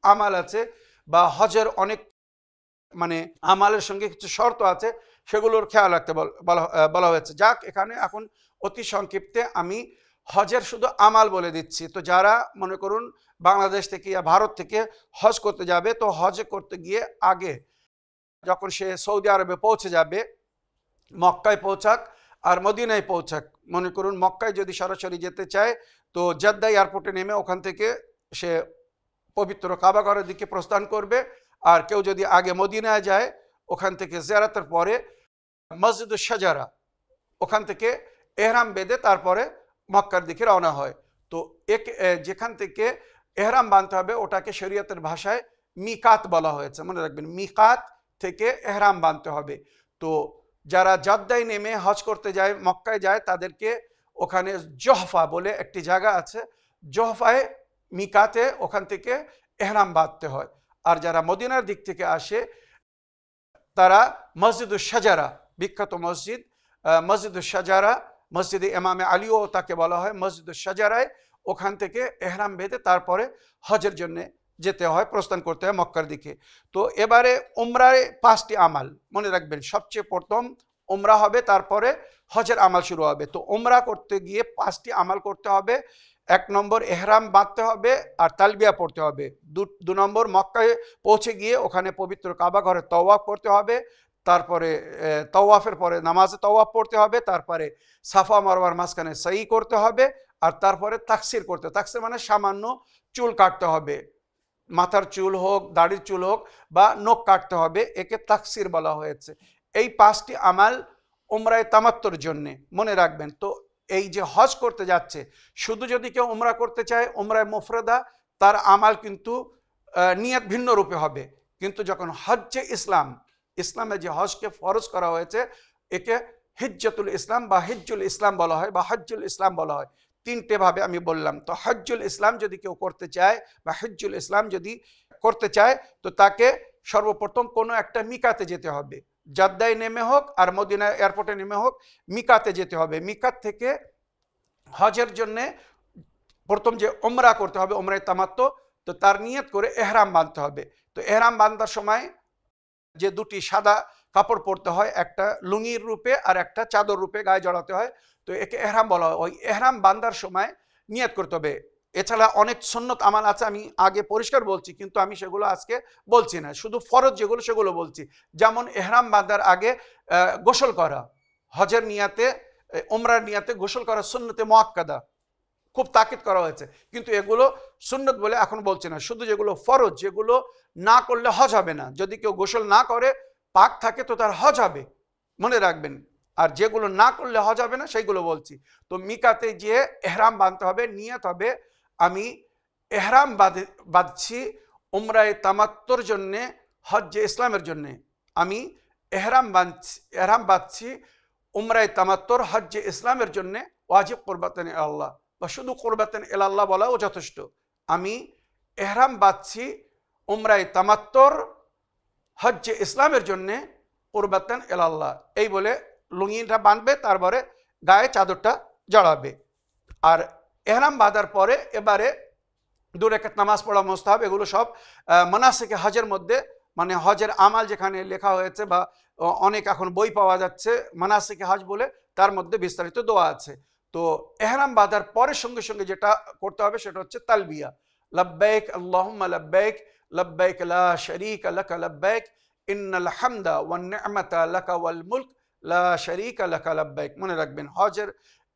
আমাল আছে, বা হজের অনেক মানে আমালের সঙ্গে কিছু শর্ত আছে, সেগুলোর খেয়াল রাখতে বলা হয়েছে। যাক, এখানে এখন অতি সংক্ষিপ্তে আমি হজের শুধু আমাল বলে দিচ্ছি। তো যারা মনে করুন বাংলাদেশ থেকে বা ভারত থেকে হজ করতে যাবে, তো হজ করতে গিয়ে আগে যখন সে সৌদি আরবে পৌঁছে যাবে, মক্কায় পৌঁছাক আর মদিনায় পৌঁছাক, মনে করুন মক্কায় যদি সরাসরি যেতে চায় তো জেদ্দা এয়ারপোর্টে নেমে ওখান থেকে সে পবিত্র কাবাঘরের দিকে প্রস্থান করবে, আর কেউ যদি আগে মদিনায় যায় ওখান থেকে জিয়ারতের পরে মসজিদুশ শাজারা, ওখান থেকে এহরাম বেঁধে তারপরে মক্কার দিকে রওনা হয়। তো যেখান থেকে এহরাম বাঁধতে হবে ওটাকে শরীয়তের ভাষায় মিকাত বলা হয়েছে, মনে রাখবেন মিকাত থেকে এহরাম বাঁধতে হবে। তো যারা জদ্দায় নেমে হজ করতে যায়, মক্কায় যায়, তাদেরকে ওখানে জহফা বলে একটি জায়গা আছে, জহফায় মিকাতে ওখান থেকে এহরাম বাঁধতে হয়। আর যারা মদিনার দিক থেকে আসে তারা মসজিদুস শাজারা, বিখ্যাত মসজিদ মসজিদুস শাজারা, মসজিদে ইমামে আলীও তাকে বলা হয়, মসজিদুস শাজারায় ওখান থেকে এহরাম বেঁধে তারপরে হজের জন্য যেতে হয়, প্রস্থান করতে হয় মক্কার দিকে। তো এবারে উমরায় 5টি আমাল মনে রাখবেন, সবচেয়ে প্রথম উমরা হবে, তারপরে হজের আমাল শুরু হবে। তো উমরা করতে গিয়ে 5টি আমাল করতে হবে। 1 নম্বর এহরাম বাঁধতে হবে আর তালবিয়া পড়তে হবে। 2 নম্বর মক্কায় পৌঁছে গিয়ে ওখানে পবিত্র কাবা ঘরে তওয়াফ করতে হবে, তারপরে তওয়াফের পরে নামাজে তওয়াফ পড়তে হবে, তারপরে সাফা মারওয়ার মাঝখানে সাই করতে হবে, আর তারপরে তাকসির করতে, তাকসির মানে সামান্য চুল কাটতে হবে, মাথার চুল হোক, দাড়ির চুল হোক, বা নখ কাটতে হবে, একে তাকসির বলা হয়েছে। এই 5টি আমাল উমরায়ে তামাত্তুর জন্যে মনে রাখবেন। তো এই যে হজ করতে যাচ্ছে, শুধু যদি কেউ উমরা করতে চায় উমরায়ে মুফরাদা, তার আমাল কিন্তু নিয়ত ভিন্ন রূপে হবে। কিন্তু যখন হজ্জে ইসলাম, ইসলামে যে হজকে ফরজ করা হয়েছে, একে হিজ্জাতুল ইসলাম বা হিজ্জুল ইসলাম বলা হয়, বা হজ্জুল ইসলাম বলা হয়। 3টে ভাবে আমি বললাম। তো হজ্জুল ইসলাম যদি কেউ করতে চায় বা হিজ্জুল ইসলাম যদি করতে চায়, তো তাকে সর্বপ্রথম কোনো একটা মিকাতে যেতে হবে, জদ্দায় নেমে হোক আর মদিনা এয়ারপোর্টে নেমে হোক, মিকাতে যেতে হবে। মিকাত থেকে হজের জন্যে প্রথম যে উমরা করতে হবে, উমরায়ে তামাত্তু, তো তার নিয়ত করে এহরাম বাঁধতে হবে। তো এহরাম বাঁধার সময় যে 2টি সাদা কাপড় পরতে হয়, একটা লুঙ্গির রূপে আর একটা চাদর রূপে গায়ে জড়াতে হয়, তো একে এহরাম বলা হয়। ওই এহরাম বাঁধার সময় নিয়ত করতে হবে। এছাড়া অনেক সুন্নত আমাল আছে, আমি আগে পরিষ্কার বলছি, কিন্তু আমি সেগুলো আজকে বলছি না, শুধু ফরজ যেগুলো সেগুলো বলছি। যেমন এহরাম বাঁধার আগে গোসল করা, হজের নিয়াতে উমরার নিয়াতে গোসল করা সুন্নতে মুআক্কাদা, খুব তাকিদ করা হয়েছে। কিন্তু এগুলো সুন্নত বলে এখন বলছি না, শুধু যেগুলো ফরজ, যেগুলো না করলে হজ হবে না। যদি কেউ গোসল না করে পাক থাকে তো তার হজ হবে, মনে রাখবেন। আর যেগুলো না করলে হজ হবে না সেইগুলো বলছি। তো মিকাতে গিয়ে এহরাম বাঁধতে হবে, নিয়ত হবে আমি এহরাম বাঁধছি উমরায়ে তামাত্তুর জন্যে, হজ্জে ইসলামের জন্যে। আমি এহরাম বাঁধছি উমরায়ে তামাত্তুর হজ্জে ইসলামের জন্যে, ওয়াজিব কুরবাতান ইলাল্লাহ, বা শুধু কুরবাতান ইলাল্লাহ বলাও যথেষ্ট। আমি এহরাম বাঁধছি উমরায়ে তামাত্তুর হজ্জে ইসলামের জন্যে, কুরবাতান ইলাল্লাহ, এই বলে লুঙ্গিটা বাঁধবে, তারপরে গায়ে চাদরটা জড়াবে। আর এহরাম বাঁধার পরে এবারে 2 রাকাত নামাজ পড়া মুস্তাহাব। এগুলো সব মানাসিকে হজের মধ্যে, মানে হজের আমাল যেখানে লেখা হয়েছে, বা অনেক এখন বই পাওয়া যাচ্ছে মানাসিকে হজ বলে, তার মধ্যে বিস্তারিত দোয়া আছে। তো এহরাম বাঁধার পরে সঙ্গে সঙ্গে যেটা করতে হবে সেটা হচ্ছে তালবিয়া, লব্বাইক আল্লাহুম্মা লব্বাইক, লব্বাইক লা শারীকা লাকা লব্বাইক, ইন্নাল হামদা ওয়ান নি'মাতা লাকা ওয়াল মুলক লা শারীকা লাকা লব্বাইক। মনে রাখবেন, হজের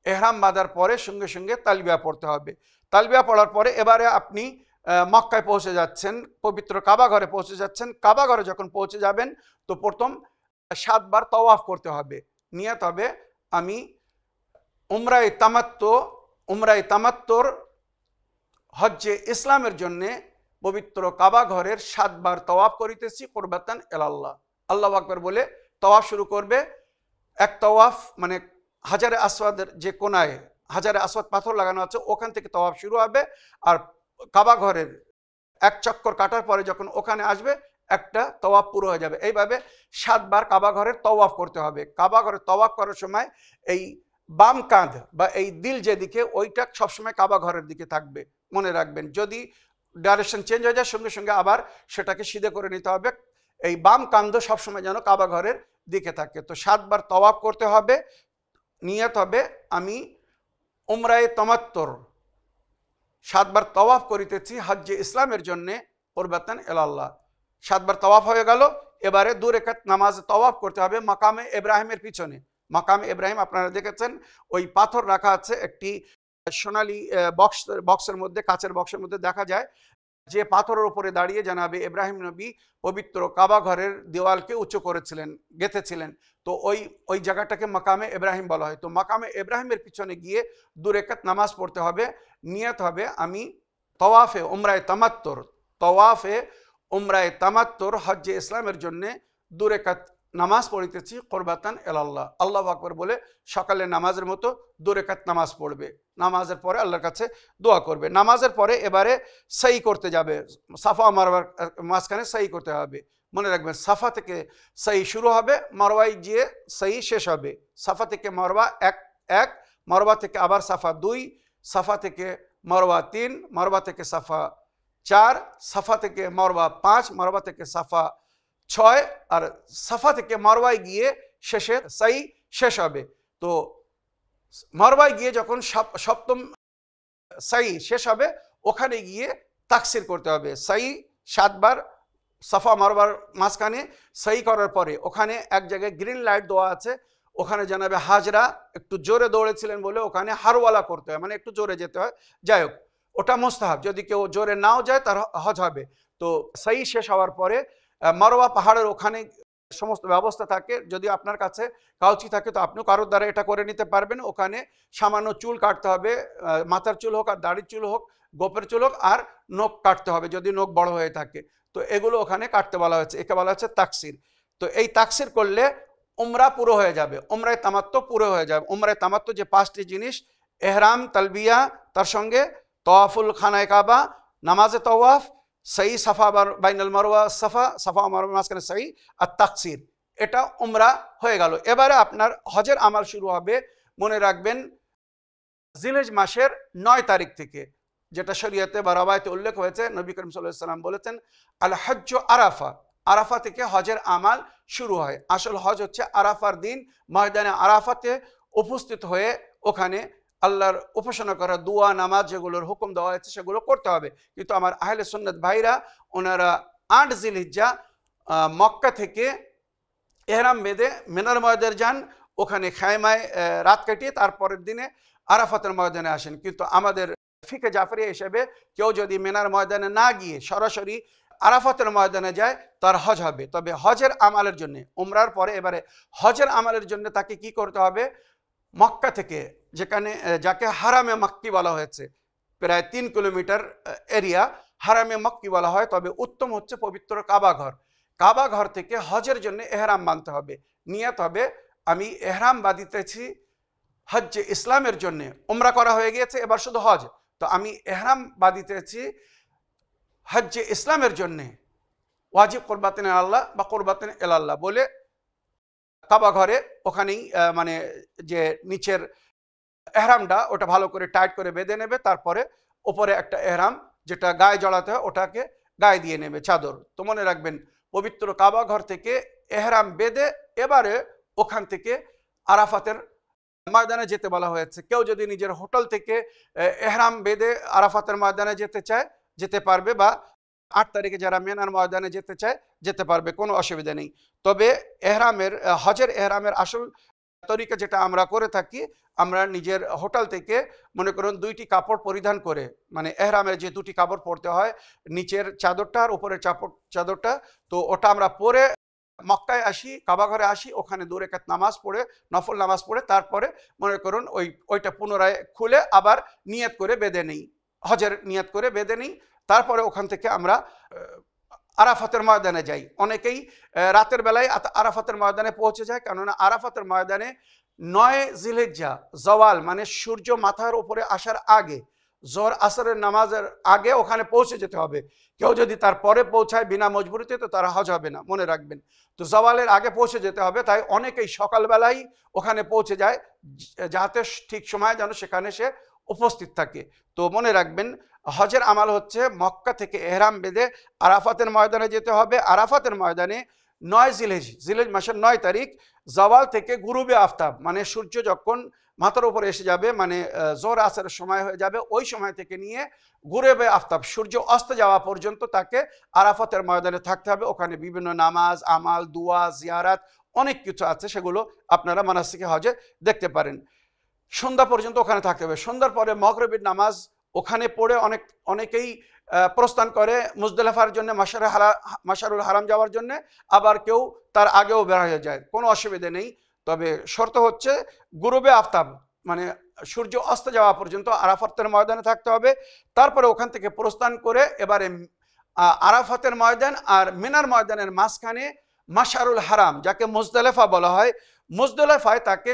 এহরাম বাঁধার পরে সঙ্গে সঙ্গে তালবিয়া পড়তে হবে। তালবিয়া পড়ার পরে এবারে আপনি মক্কায় পৌঁছে যাচ্ছেন, পবিত্র কাবা ঘরে পৌঁছে যাচ্ছেন। কাবা ঘরে যখন পৌঁছে যাবেন, তো প্রথম 7 বার তওয়াফ করতে হবে। নিয়ত হবে আমি উমরায়ে তামাত্তুর হজ্জে ইসলামের জন্যে পবিত্র কাবা ঘরের 7 বার তওয়াফ করিতেছি কুরবাতান ইলাল্লাহ। আল্লাহু আকবার বলে তওয়াফ শুরু করবে। এক তওয়াফ মানে হাজারে আসওয়াদের যে কোনায় হাজারে আসওয়াদ পাথর লাগানো আছে, ওখান থেকে তওয়াফ শুরু হবে। আর কাবা ঘরের 1 চক্কর কাটার পরে যখন ওখানে আসবে, একটা তওয়াফ পুরো হয়ে যাবে। এইভাবে 7 বার কাবা ঘরের তওয়াফ করতে হবে। কাবা ঘরের তওয়াফ করার সময় এই বাম কাঁধ বা এই দিল যেদিকে, ওইটা সবসময় কাবা ঘরের দিকে থাকবে, মনে রাখবেন। যদি ডাইরেকশন চেঞ্জ হয়ে যায়, সঙ্গে সঙ্গে আবার সেটাকে সিধে করে নিতে হবে। এই বাম কাঁধ সবসময় যেন কাবা ঘরের দিকে থাকে। তো 7 বার তওয়াফ করতে হবে। নিয়ত হবে আমি উমরায়ে তামাত্তুর 7 বার তওয়াফ করিতেছি হজ্জে ইসলামের জন্যে, কুরবাতান ইলাল্লাহ। 7 বার তওয়াফ হয়ে গেল। এবারে 2 রাকাত নামাজ তওয়াফ করতে হবে মাকামে ইব্রাহিমের পিছনে। মাকামে ইব্রাহিম আপনারা দেখেছেন, ওই পাথর রাখা আছে একটি সোনালী বক্সের মধ্যে, কাচের বক্সের মধ্যে দেখা যায়, যে পাথরের উপরে দাঁড়িয়ে জানাবে ইব্রাহিম নবী পবিত্র কাবা ঘরের দেওয়ালকে উঁচু করেছিলেন, গেঁথেছিলেন। তো ওই জায়গাটাকে মাকামে ইব্রাহিম বলা হয়। তো মাকামে ইব্রাহিমের পিছনে গিয়ে 2 রাকাত নামাজ পড়তে হবে। নিয়ত হবে আমি তওয়াফে উমরায়ে তামাত্তুর হজ্জে ইসলামের জন্য 2 রাকাত নামাজ পড়িতেছি কুরবাতান ইলাল্লাহ। আল্লাহু আকবার বলে সকালে নামাজের মতো 2 রাকাত নামাজ পড়বে, নামাজের পরে আল্লাহর কাছে দোয়া করবে। নামাজের পরে এবারে সাই করতে যাবে, সাফা মারওয়ার মাঝখানে সাই করতে হবে। মনে রাখবেন সাফা থেকে সাই শুরু হবে, মারওয়ায় গিয়ে সাই শেষ হবে। সাফা থেকে মারওয়া 1, মারওয়া থেকে আবার সাফা 2, সাফা থেকে মারওয়া 3, মারওয়া থেকে সাফা 4, সাফা থেকে মারওয়া 5, মারওয়া থেকে সাফা 6, আর সাফা থেকে মারওয়ায় গিয়ে শেষে সাই শেষ হবে। তো মারওয়ায় গিয়ে যখন সপ্তম সাই শেষ হবে ওখানে গিয়ে তাকসির করতে হবে। সাই 7 বার সাফা মারওয়ার মাঝখানে সাই করার পরে ওখানে এক জায়গায় গ্রিন লাইট দেওয়া আছে, ওখানে জানাবে হাজরা একটু জোরে দৌড়েছিলেন বলে ওখানে হারওয়ালা করতে হয়, মানে একটু জোরে যেতে হয়। যাই হোক, ওটা মুস্তাহাব, যদি কেউ জোরে নাও যায় তার হজ হবে। তো সাই শেষ হওয়ার পরে মারওয়া পাহাড়ের ওখানে সমস্ত ব্যবস্থা থাকে, যদি আপনার কাছে কাউচি থাকে তো আপনিও কারোর দ্বারা এটা করে নিতে পারবেন। ওখানে সামান্য চুল কাটতে হবে, মাথার চুল হোক আর দাড়ির চুল হোক, গোপের চুল হোক, আর নখ কাটতে হবে যদি নখ বড় হয়ে থাকে। তো এগুলো ওখানে কাটতে বলা হয়েছে, একে বলা হচ্ছে তাকসির। তো এই তাকসির করলে উমরা পুরো হয়ে যাবে, উমরায়ে তামাত্তু পুরো হয়ে যাবে। উমরায়ে তামাত্তু যে 5টি জিনিস, এহরাম, তালবিয়া, তার সঙ্গে তওয়াফুল খানায়ে কাবা, নামাজে তওয়াফ, সাই সাফা বাইনাল মারওয়া সাফা, সাফা মারওয়ার মাঝখানে সাই, আর তাকসির, এটা উমরা হয়ে গেল। এবারে আপনার হজের আমাল শুরু হবে, মনে রাখবেন জিলহজ মাসের 9 তারিখ থেকে, যেটা শরীয়তে বা রবায়তে উল্লেখ হয়েছে। নবী করিম সাল্লাল্লাহু আলাইহি ওয়াসাল্লাম বলেছেন আল হজ্জু আরাফা, আরাফা থেকে হজের আমাল শুরু হয়। আসল হজ হচ্ছে আরাফার দিন ময়দানে আরাফাতে উপস্থিত হয়ে ওখানে আল্লাহর উপাসনা করা, দোয়া, নামাজ যেগুলোর হুকুম দেওয়া হয়েছে সেগুলো করতে হবে। কিন্তু আমার আহলে সুন্নাত ভাইরা ওনারা 8 জিলহিজ্জা মক্কা থেকে এহরাম বেঁধে মিনার ময়দানে যান, ওখানে খায়মায় রাত কাটিয়ে তারপরের দিনে আরাফাতের ময়দানে আসেন। কিন্তু আমাদের ফিকে জাফরি হিসেবে কেউ যদি মিনার ময়দানে না গিয়ে সরাসরি আরাফাতের ময়দানে যায় তার হজ হবে। তবে হজের আমালের জন্য, উমরার পরে এবারে হজের আমালের জন্য তাকে কি করতে হবে, মক্কা থেকে, যেখানে যাকে হারামে মক্কি বলা হয়েছে, প্রায় 3 কিলোমিটার এরিয়া হারামে মক্কি বলা হয়। তবে উত্তম হচ্ছে পবিত্র কাবা ঘর, কাবা ঘর থেকে হজের জন্য এহরাম বাঁধতে হবে। নিয়ত হবে আমি এহরাম বাঁধিতেছি হজ্জে ইসলামের জন্য, উমরা করা হয়ে গিয়েছে, এবার শুধু হজ, তো আমি এহরাম বাঁধিতেছি হজ্জে ইসলামের জন্যে, ওয়াজিব কুরবাতিন আল্লাহ বা কুরবাতিন ইলাল্লাহ বলে কাবা ঘরে ওখানেই মানে যে নিচের এহরামটা ওটা ভালো করে টাইট করে বেঁধে নেবে, তারপরে ওপরে একটা এহরাম যেটা গায়ে জড়াতে হয় ওটাকে গায়ে দিয়ে নেবে, চাদর। তো মনে রাখবেন পবিত্র কাবা ঘর থেকে এহরাম বেঁধে এবারে ওখান থেকে আরাফাতের ময়দানে যেতে বলা হয়েছে। কেউ যদি নিজের হোটেল থেকে এহরাম বেঁধে আরাফাতের ময়দানে যেতে চায় যেতে পারবে, বা 8 তারিখে যারা মিনার ময়দানে যেতে চায় যেতে পারবে, কোনো অসুবিধা নেই। তবে এহরামের হজের এহরামের আসল তরিকা যেটা আমরা করে থাকি, আমরা নিজের হোটেল থেকে মনে করুন 2টি কাপড় পরিধান করে, মানে এহরামের যে 2টি কাপড় পরতে হয়, নিচের চাদরটা আর উপরের চাদরটা, তো ওটা আমরা পরে মক্কায় আসি, কাবা ঘরে আসি, ওখানে 2 রাকাত নামাজ পড়ে, নফল নামাজ পড়ে, তারপরে মনে করুন ওইটা পুনরায় খুলে আবার নিয়ত করে বেঁধে নিই, হজের নিয়ত করে বেঁধে নিই। তারপরে ওখান থেকে আমরা আরাফাতের ময়দানে যাই। অনেকেই রাতের বেলায় আরাফাতের ময়দানে পৌঁছে যায়, কেননা আরাফাতের ময়দানে 9 জিলহিজ্জা জওয়াল, মানে সূর্য মাথার উপরে আসার আগে, জোহর আসরের নামাজের আগে ওখানে পৌঁছে যেতে হবে। কেউ যদি তারপরে পৌঁছায় বিনা মজবুরিতে তো তারা হজ হবে না, মনে রাখবেন। তো জওয়ালের আগে পৌঁছে যেতে হবে, তাই অনেকেই সকালবেলাই ওখানে পৌঁছে যায় যাতে ঠিক সময় যেন সেখানে সে উপস্থিত থাকে। তো মনে রাখবেন হজের আমাল হচ্ছে মক্কা থেকে এহরাম বেঁধে আরাফাতের ময়দানে যেতে হবে। আরাফাতের ময়দানে 9 জিলহজ মাসের 9 তারিখ জওয়াল থেকে গুরুবে আফতাব, মানে সূর্য যখন মাথার উপরে এসে যাবে, মানে জোহর আসরের সময় হয়ে যাবে, ওই সময় থেকে নিয়ে গুরুবে আফতাব সূর্য অস্ত যাওয়া পর্যন্ত তাকে আরাফাতের ময়দানে থাকতে হবে। ওখানে বিভিন্ন নামাজ, আমাল, দোয়া, জিয়ারাত অনেক কিছু আছে, সেগুলো আপনারা মানাসিকে হজে দেখতে পারেন। সন্ধ্যা পর্যন্ত ওখানে থাকতে হবে। সন্ধ্যার পরে মাগরিবের নামাজ ওখানে পড়ে অনেকেই প্রস্থান করে মুজদালিফার জন্য, মাশারুল হারাম যাওয়ার জন্য, আবার কেউ তার আগেও বের হয়ে যায়, কোনো অসুবিধা নেই। তবে শর্ত হচ্ছে গুরুবে আফতাব, মানে সূর্য অস্ত যাওয়া পর্যন্ত আরাফাতের ময়দানে থাকতে হবে। তারপরে ওখান থেকে প্রস্থান করে এবারে আরাফাতের ময়দান আর মিনার ময়দানের মাঝখানে মাশারুল হারাম, যাকে মুজদালেফা বলা হয়। মুজদালেফায় তাকে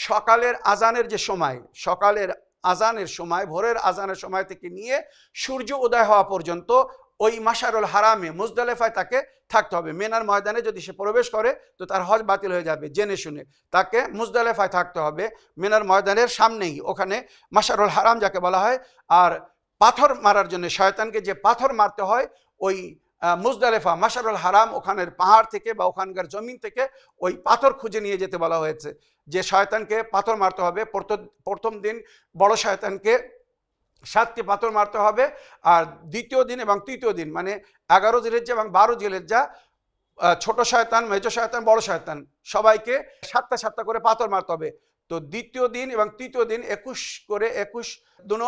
সকালের আজানের যে সময়, সকালের আজানের সময়, ভোরের আজানের সময় থেকে নিয়ে সূর্য উদয় হওয়া পর্যন্ত ওই মাশারুল হারামে মুজদালেফায় তাকে থাকতে হবে। মিনার ময়দানে যদি সে প্রবেশ করে তো তার হজ বাতিল হয়ে যাবে, জেনে শুনে তাকে মুজদালেফায় থাকতে হবে, মিনার ময়দানের সামনেই, ওখানে মাশারুল হারাম যাকে বলা হয়। আর পাথর মারার জন্য, শয়তানকে যে পাথর মারতে হয়, ওই মুজদালেফা মাশারুল হারাম ওখানের পাহাড় থেকে বা ওখানকার জমিন থেকে ওই পাথর খুঁজে নিয়ে যেতে বলা হয়েছে, যে শয়তানকে পাথর মারতে হবে। প্রথম দিন বড় শয়তানকে 7টি পাথর মারতে হবে, আর দ্বিতীয় দিন এবং তৃতীয় দিন মানে 11 জিলহিজ্জা এবং 12 জিলহিজ্জা ছোট শয়তান, মেজো শয়তান, বড় শয়তান সবাইকে 7টা করে পাথর মারতে হবে। তো দ্বিতীয় দিন এবং তৃতীয় দিন 21 করে, 21 দুনো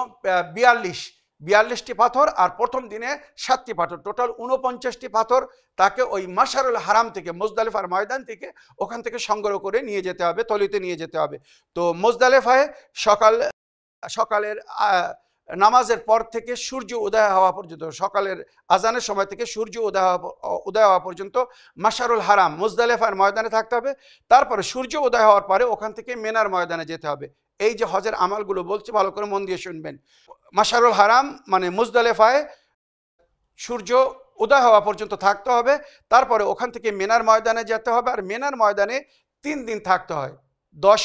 42টি পাথর, আর প্রথম দিনে 7টি পাথর, টোটাল 49টি পাথর তাকে ওই মাশারুল হারাম থেকে, মুজদালিফার ময়দান থেকে, ওখান থেকে সংগ্রহ করে নিয়ে যেতে হবে, তলিতে নিয়ে যেতে হবে। তো মুজদালিফায় সকালের নামাজের পর থেকে সূর্য উদয় হওয়া পর্যন্ত, সকালের আজানের সময় থেকে সূর্য উদয় হওয়া পর্যন্ত মাশারুল হারাম মুজদালিফার ময়দানে থাকতে হবে। তারপরে সূর্য উদয় হওয়ার পরে ওখান থেকে মিনার ময়দানে যেতে হবে। এই যে হজের আমালগুলো বলছি, ভালো করে মন দিয়ে শুনবেন। মাশারুল হারাম মানে মুজদালিফায় সূর্য উদয় হওয়া পর্যন্ত থাকতে হবে, তারপরে ওখান থেকে মিনার ময়দানে যেতে হবে। আর মিনার ময়দানে 3 দিন থাকতে হয়, 10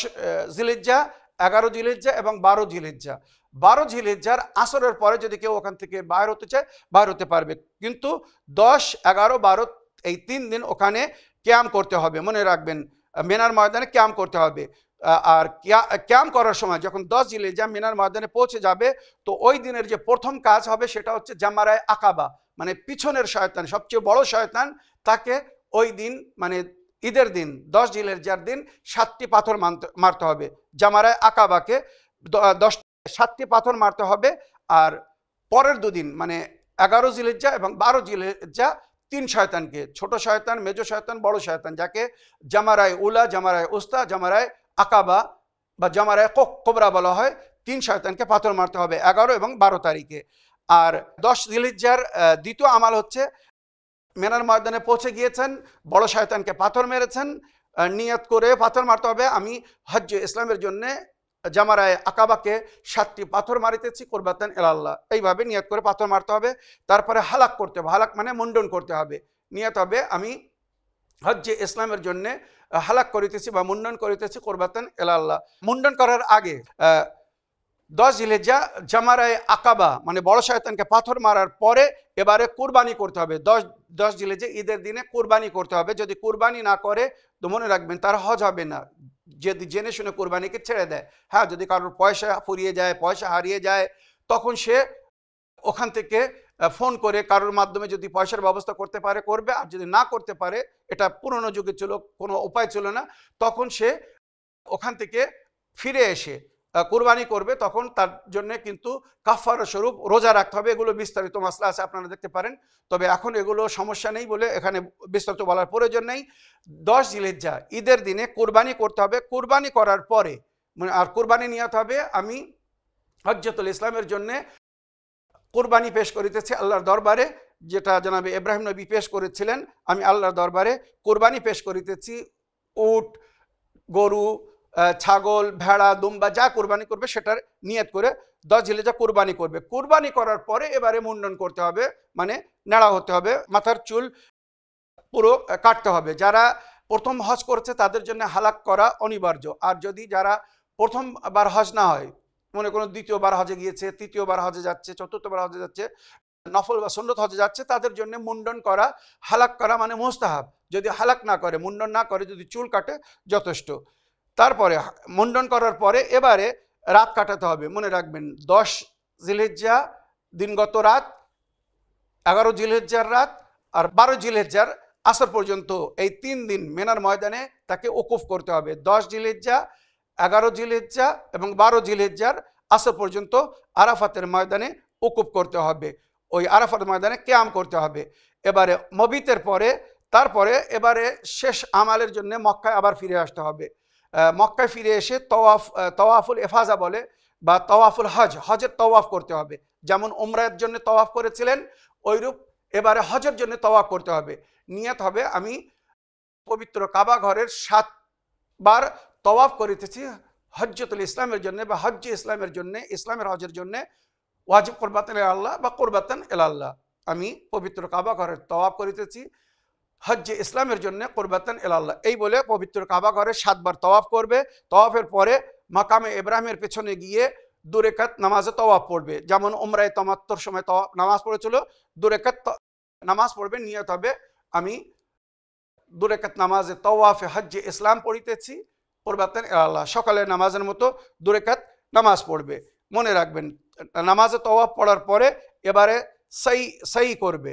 জিলহিজ্জা, 11 জিলহিজ্জা এবং 12 জিলহিজ্জা। 12 জিলহিজ্জার আসরের পরে যদি কেউ ওখান থেকে বাইর হতে চায়, বাইর হতে পারবে, কিন্তু 10, 11, 12 এই 3 দিন ওখানে ক্যাম করতে হবে। মনে রাখবেন, মিনার ময়দানে ক্যাম করতে হবে। আর ক্যাম করার সময় যখন 10 জিলহিজ্জা মিনার ময়দানে পৌঁছে যাবে, তো ওই দিনের যে প্রথম কাজ হবে সেটা হচ্ছে জামারায়ে আকাবা, মানে পিছনের শয়তান, সবচেয়ে বড় শয়তান, তাকে ওই দিন মানে ঈদের দিন 10 জিলহিজ্জার দিন 7টি পাথর মারতে হবে। জামারায়ে আকাবাকে 7টি পাথর মারতে হবে। আর পরের দুদিন মানে 11 জিলহিজ্জা এবং 12 জিলহিজ্জা 3 শয়তানকে, ছোট শয়তান, মেজো শয়তান, বড় শয়তান, যাকে জামারায়ে উলা, জামারায়ে উস্তা, জামারায়ে আকাবা বা জামারায়ে কোবরা বলা হয়, 3 শয়তানকে পাথর মারতে হবে 11 এবং 12 তারিখে। আর 10 জিলহিজ্জার দ্বিতীয় আমাল হচ্ছে, মিনার ময়দানে পৌঁছে গিয়েছেন, বড় শয়তানকে পাথর মেরেছেন, নিয়ত করে পাথর মারতে হবে, আমি হজ্জে ইসলামের জন্য জামারায়ে আকাবাকে 7টি পাথর মারিতেছি কুরবাতান ইলাল্লাহ, এইভাবে নিয়ত করে পাথর মারতে হবে। তারপরে হালাক করতে হবে, হালাক মানে মুন্ডন করতে হবে, নিয়ত হবে আমি হজ্জে ইসলামের জন্য হালাক করিতেছি বা মুন্ডন করিতেছি কুরবাতান ইলাল্লাহ। মুন্ডন করার আগে 10 জিলহিজ্জা জামারায়ে আকাবা মানে বড় শয়তানকে পাথর মারার পরে এবারে কুরবানি করতে হবে। 10 জিলহিজ্জা ঈদের দিনে কুরবানি করতে হবে। যদি কুরবানি না করে তো মনে রাখবেন তার হজ হবে না, যদি জেনে শুনে কুরবানিকে ছেড়ে দেয়। হ্যাঁ, যদি কারোর পয়সা ফুরিয়ে যায়, পয়সা হারিয়ে যায়, তখন সে ওখান থেকে ফোন করে কারোর মাধ্যমে যদি পয়সার ব্যবস্থা করতে পারে করবে, আর যদি না করতে পারে, এটা পুরনো যুগে ছিল, কোনো উপায় ছিল না, তখন সে ওখান থেকে ফিরে এসে কুরবানি করবে। তখন তার জন্য কিন্তু কাফারা স্বরূপ রোজা রাখতে হবে। এগুলো বিস্তারিত মাসলা আছে, আপনারা দেখতে পারেন, তবে এখন এগুলো সমস্যা নেই বলে এখানে বিস্তারিত বলার প্রয়োজন নেই। 10 জিলহিজ্জা ঈদের দিনে কুরবানি করতে হবে। কুরবানি করার পরে আর কুরবানি নিয়ত হবে আমি হজ্জাতুল ইসলামের জন্য কুরবানি পেশ করিতেছি আল্লাহর দরবারে, যেটা জনাবে ইব্রাহিম নবী পেশ করেছিলেন। আমি আল্লাহর দরবারে কুরবানি পেশ করিতেছি, উট, গরু, ছাগল, ভেড়া, দুম্বা যা কুরবানি করবে সেটার নিয়ত করে 10 জিলহিজ্জা কুরবানি করবে। কুরবানি করার পরে এবারে মুন্ডন করতে হবে, মানে নেড়া হতে হবে, মাথার চুল পুরো কাটতে হবে। যারা প্রথম হজ করেছে তাদের জন্য হালাক করা অনিবার্য। আর যদি যারা প্রথমবার হজ না হয়, মনে কোনো দ্বিতীয়বার হজে গিয়েছে, তৃতীয়বার হজে যাচ্ছে, চতুর্থবার হজে যাচ্ছে, নফল বা সুন্নত হজে যাচ্ছে, তাদের জন্য মুন্ডন করা, হালাক করা মানে মুস্তাহাব। যদি হালাক না করে, মুন্ডন না করে, যদি চুল কাটে যথেষ্ট। তারপরে মুন্ডন করার পরে এবারে রাত কাটাতে হবে। মনে রাখবেন 10 জিলহিজ্জা দিনগত রাত, 11 জিলহিজ্জার রাত আর 12 জিলহিজ্জার আসর পর্যন্ত, এই 3 দিন মিনার ময়দানে তাকে ওকুফ করতে হবে। 10 জিলহিজ্জা, 11 জিলহিজ্জা এবং 12 জিলহিজ্জার আসর পর্যন্ত আরাফাতের ময়দানে ওকুফ করতে হবে, ওই আরাফাত ময়দানে কিয়াম করতে হবে। এবারে মবিতের পরে তারপরে এবারে শেষ আমালের জন্য মক্কায় আবার ফিরে আসতে হবে। মক্কায় ফিরে এসে তওয়াফুল ইফাজা বলে বা তওয়াফুল হজ, হজের তওয়াফ করতে হবে। যেমন উমরার জন্য তওয়াফ করেছিলেন, ওইরূপ এবারে হজের জন্য তওয়াফ করতে হবে। নিয়ত হবে আমি পবিত্র কাবা ঘরের 7 বার তওয়াফ করিতেছি হজ্জতুল ইসলামের জন্য বা হজ্জে ইসলামের জন্য, ইসলামের হজের জন্য, ওয়াজিব কুরবাতান ইলাল্লাহ বা কুরবাতান ইলাল্লাহ। আমি পবিত্র কাবা ঘরের তওয়াফ করিতেছি হজ্জে ইসলামের জন্য, কুরবাতান ইলাল্লাহ। এই বলে পবিত্র কাবা ঘরে 7 বার তওয়াফ করবে। তওয়াফের পরে মাকামে ইব্রাহিমের পেছনে গিয়ে 2 রাকাত নামাজে তওয়াফ পড়বে। যেমন উমরায়ে তামাত্তুর সময় নামাজ পড়েছিল, 2 রাকাত নামাজ পড়বে। নিয়ত হবে আমি 2 রাকাত নামাজে তওয়াফে হজ্জে ইসলাম পড়িতেছি কুরবাতান ইলাল্লাহ। সকালের নামাজের মতো 2 রাকাত নামাজ পড়বে। মনে রাখবেন, নামাজে তওয়াফ পড়ার পরে এবারে সাই করবে,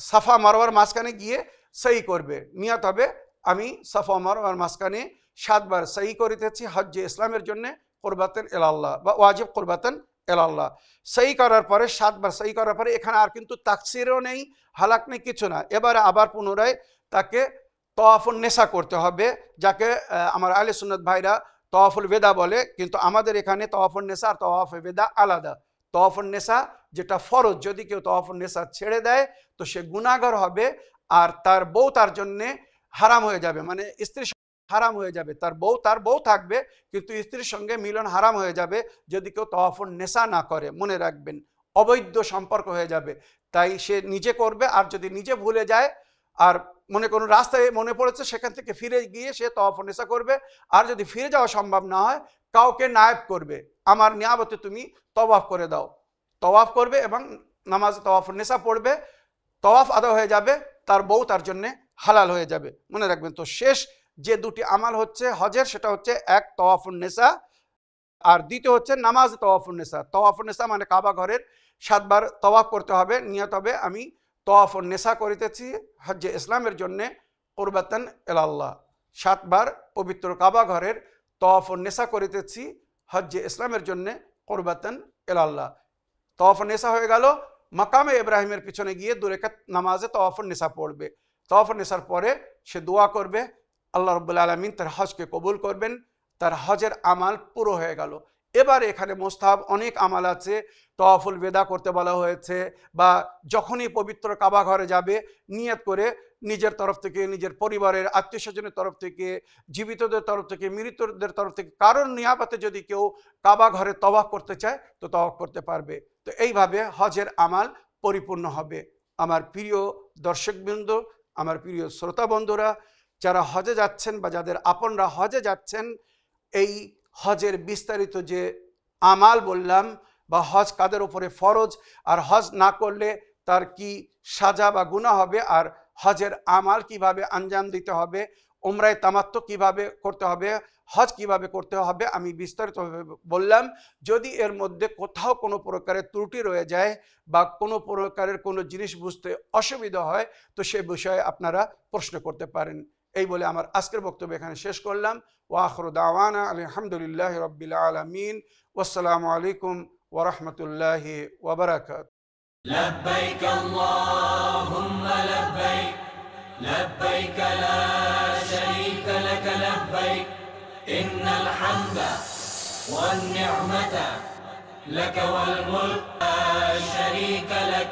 সাফা মারওয়ার মাঝখানে গিয়ে সাই করবে। নিয়ত হবে আমি সাফা মারওয়ার মাঝখানে 7 বার সাই করিতেছি হজ্জে ইসলামের জন্য কুরবাতান ইলাল্লাহ বা ওয়াজিব কুরবাতান ইলাল্লাহ। সাই করার পরে 7 বার সাই করার পরে এখানে আর কিন্তু তাকসিরও নেই, হালাক নেই, কিছু না। এবারে আবার পুনরায় তাকে তওয়াফুন নেসা করতে হবে, যাকে আমার আহলে সুন্নাত ভাইরা তওয়াফুল বেদা বলে, কিন্তু আমাদের এখানে তওয়াফুন নেসা আর তওয়াফুল বেদা আলাদা। তওয়াফুন নেসা যেটা ফরজ, যদি কেউ তওয়াফুন নেসা ছেড়ে দেয় তো সে গুনাহগার হবে, আর তার বউ তার জন্যে হারাম হয়ে যাবে, মানে স্ত্রী হারাম হয়ে যাবে। তার বউ থাকবে কিন্তু স্ত্রীর সঙ্গে মিলন হারাম হয়ে যাবে যদি কেউ তওয়াফুন নেসা না করে। মনে রাখবেন, অবৈধ সম্পর্ক হয়ে যাবে। তাই সে নিজে করবে, আর যদি নিজে ভুলে যায় আর মনে কোনো রাস্তায় মনে পড়েছে সেখান থেকে ফিরে গিয়ে সে তওয়াফুন নেসা করবে। আর যদি ফিরে যাওয়া সম্ভব না হয় কাউকে নায়েব করবে, আমার নিয়াবতে তুমি তওয়াফ করে দাও, তওয়াফ করবে এবং নামাজে তওয়াফুন নেসা পড়বে। তওয়াফ আদা হয়ে যাবে, তার বউ তার জন্য হালাল হয়ে যাবে। মনে রাখবেন, তো শেষ যে 2টি আমাল হচ্ছে হজের, সেটা হচ্ছে 1 তওয়াফুন নেসা, আর দ্বিতীয় হচ্ছে নামাজ তওয়াফুন নেসা। তওয়াফুন নেসা মানে কাবা ঘরের 7 বার তওয়াফ করতে হবে। নিয়ত হবে আমি তওয়াফুন নেসা করিতেছি হজ্জে ইসলামের জন্য কুরবাতান ইলাল্লাহ। 7 বার পবিত্র কাবা ঘরের তওয়াফুন নেসা করিতেছি হজ্জে ইসলামের জন্য কুরবাতান ইলাল্লাহ। তওয়াফুন নেসা হয়ে গেল। মাকামে ইব্রাহিমের পিছনে গিয়ে 2 রাকাত নামাজে তওয়াফুন নেসা পড়বে। তওয়াফুন নেসার পরে সে দোয়া করবে, আল্লাহ রাব্বুল আলামিন তার হজকে কবুল করবেন, তার হজের আমাল পুরো হয়ে গেল। এবার এখানে মোস্তাহাব অনেক আমাল আছে। তওয়াফুল বেদা করতে বলা হয়েছে, বা যখনই পবিত্র কাবা ঘরে যাবে নিয়ত করে নিজের তরফ থেকে, নিজের পরিবারের আত্মীয় স্বজনের তরফ থেকে, জীবিতদের তরফ থেকে, মৃতদের তরফ থেকে, কারণ নিয়াবতে যদি কেউ কাবা ঘরে তওয়াফ করতে চায় তো তওয়াফ করতে পারবে। তো এইভাবে হজের আমাল পরিপূর্ণ হবে। আমার প্রিয় দর্শকবৃন্দ, আমার প্রিয় শ্রোতা বন্ধুরা, যারা হজে যাচ্ছেন বা যাদের আপনরা হজে যাচ্ছেন, এই হজের বিস্তারিত যে আমাল বললাম, বা হজ কাদের উপরে ফরজ, আর হজ না করলে তার কি সাজা বা গুনাহ হবে, আর হজের আমাল কিভাবে আঞ্জাম দিতে হবে, উমরায়ে তামাত্তু কিভাবে করতে হবে, হজ কিভাবে করতে হবে, আমি বিস্তারিতভাবে বললাম। যদি এর মধ্যে কোথাও কোনো প্রকারের ত্রুটি রয়ে যায় বা কোনো প্রকারের কোনো জিনিস বুঝতে অসুবিধা হয় তো সে বিষয়ে আপনারা প্রশ্ন করতে পারেন। এই বলে আমার আজকের বক্তব্য এখানে শেষ করলাম। ওয়া আখিরু দাওয়ানা আলহামদুলিল্লাহি রাব্বিল আলামিন। ওয়াসসালামু আলাইকুম ওয়া রাহমাতুল্লাহি ওয়া বারাকাতুহু। لبيك اللهم لبيك لبيك لا شريك لك لبيك إن الحمد والنعمة لك والملك لا شريك لك.